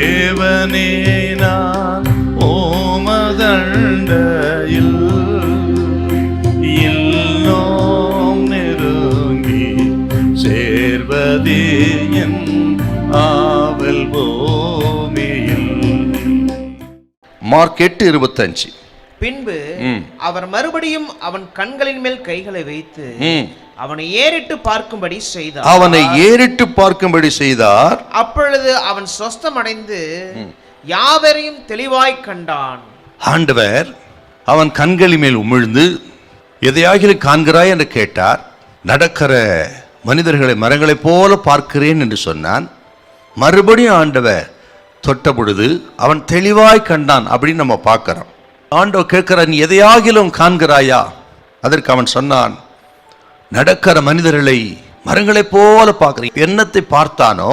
தேவனே நான் ஓமதண்டையில் இன்னும் நெருங்கி சேர்வதே என் ஆவல் பூமியில். மார்க் 8:25. பின்பு அவர் மறுபடியும் அவன் கண்களின் மேல் கைகளை வைத்து அவனை ஏறிட்டு பார்க்கும்படி செய்தார். அப்பொழுது அவன் சொஸ்தமடைந்து யாவரையும் தெளிவாய் கண்டான். ஆண்டவர் அவன் கண்களின் மேல் உமிழ்ந்து எதையாகிலும் காண்கிறாய் என்று கேட்டார். நடக்கிற மனிதர்களை மரங்களைப் போல பார்க்கிறேன் என்று சொன்னான். மறுபடியும் ஆண்டவர் தொட்ட பொழுது அவன் தெளிவாய் கண்டான் அப்படின்னு நம்ம பார்க்கிறோம். ஆண்டவர் கேட்கிறான், நீ எதையாகிலும் காண்கிறாயா? அதற்கு அவன் சொன்னான், நடக்கிற மனிதர்களை மரங்களைப் போல பார்க்கிறேன். என்னத்தை பார்த்தானோ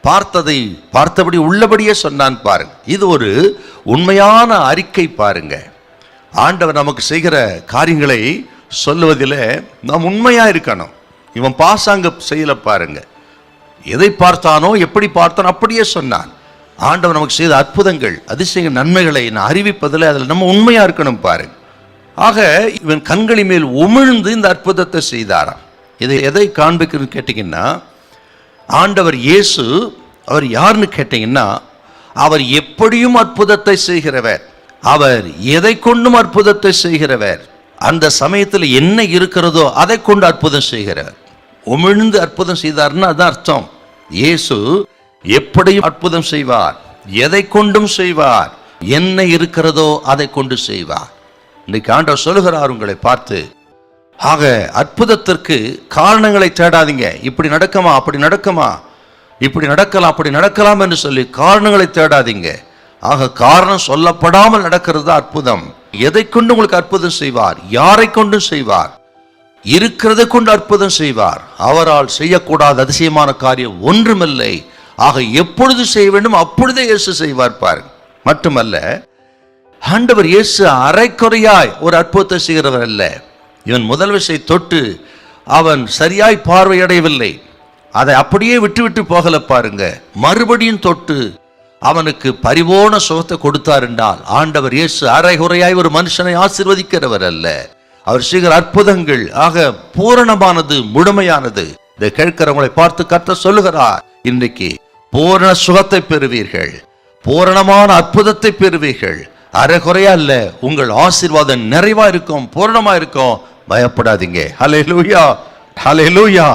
பார்த்ததை பார்த்தபடி உள்ளபடியே சொன்னான். பாருங்க, இது ஒரு உண்மையான அறிக்கை. பாருங்க, ஆண்டவர் நமக்கு செய்கிற காரியங்களை சொல்லுவதில் நாம் உண்மையா இருக்கணும். இவன் பாசாங்க செய்யல. பாருங்க, எதை பார்த்தானோ எப்படி பார்த்தானோ அப்படியே சொன்னான். ஆண்டவர் நமக்கு செய்த அற்புதங்கள் அதிசய நன்மைகளை நான் அறிவிப்பதில் அதில் நம்ம உண்மையா இருக்கணும். பாருங்க, ஆக இவன் கண்களின் மேல் உமிழ்ந்து இந்த அற்புதத்தை செய்தாராம். இதை எதை காண்பிக்கிறது கேட்டீங்கன்னா, ஆண்டவர் இயேசு அவர் யாருன்னு கேட்டீங்கன்னா, அவர் எப்படியும் அற்புதத்தை செய்கிறவர், அவர் எதை கொண்டும் அற்புதத்தை செய்கிறவர், அந்த சமயத்தில் என்ன இருக்கிறதோ அதை கொண்டு அற்புதம் செய்கிறவர். உமிழ்ந்து அற்புதம் செய்தார்னா அதான் அர்த்தம். இயேசு எப்படியும் அற்புதம் செய்வார், எதை கொண்டும் செய்வார், என்ன இருக்கிறதோ அதை கொண்டு செய்வார். இன்னைக்கு ஆண்டவர் சொல்லுகிறார் உங்களை பார்த்து, ஆக அற்புதத்திற்கு காரணங்களை தேடாதீங்க. இப்படி நடக்குமா, அப்படி நடக்குமா, இப்படி நடக்கலாம், அப்படி நடக்கலாம் என்று சொல்லி காரணங்களை தேடாதீங்க. ஆக காரணம் சொல்லப்படாமல் நடக்கிறது அற்புதம். எதை கொண்டு உங்களுக்கு அற்புதம் செய்வார், யாரை கொண்டும் செய்வார், இருக்கிறதை கொண்டு அற்புதம் செய்வார். அவரால் செய்யக்கூடாத அதிசயமான காரியம் ஒன்றுமில்லை. ஆக எப்பொழுது செய்ய வேண்டும் அப்பொழுதே இயேசு செய்வார். பாருங்க, மட்டுமல்ல ஆண்டவர் இயேசு அரைக்குறையாய் ஒரு அற்புதத்தை செய்கிறவர் அல்ல. இவன் முதல் விசை தொட்டு அவன் சரியாய் பார்வையடையவில்லை, அதை அப்படியே விட்டு போகல. பாருங்க, மறுபடியும் தொட்டு அவனுக்கு பரிபூர்ண சுகத்தை கொடுத்தார் என்றால் ஆண்டவர் இயேசு அரைகுறையாய் ஒரு மனுஷனை ஆசீர்வதிக்கிறவர் அல்ல. அவர் செய்கிற அற்புதங்கள் ஆக பூரணமானது, முழுமையானது. இதை கேட்கிறவங்களை பார்த்து கர்த்தர் சொல்லுகிறார், இன்றைக்கு பூரண சுகத்தை பெறுவீர்கள், பூரணமான அற்புதத்தை பெறுவீர்கள். அரைகுறையா இல்ல, உங்கள் ஆசீர்வாதம் நிறைவா இருக்கும், பூரணமா இருக்கும். பயப்படாதீங்க. ஹல்லேலூயா, ஹல்லேலூயா.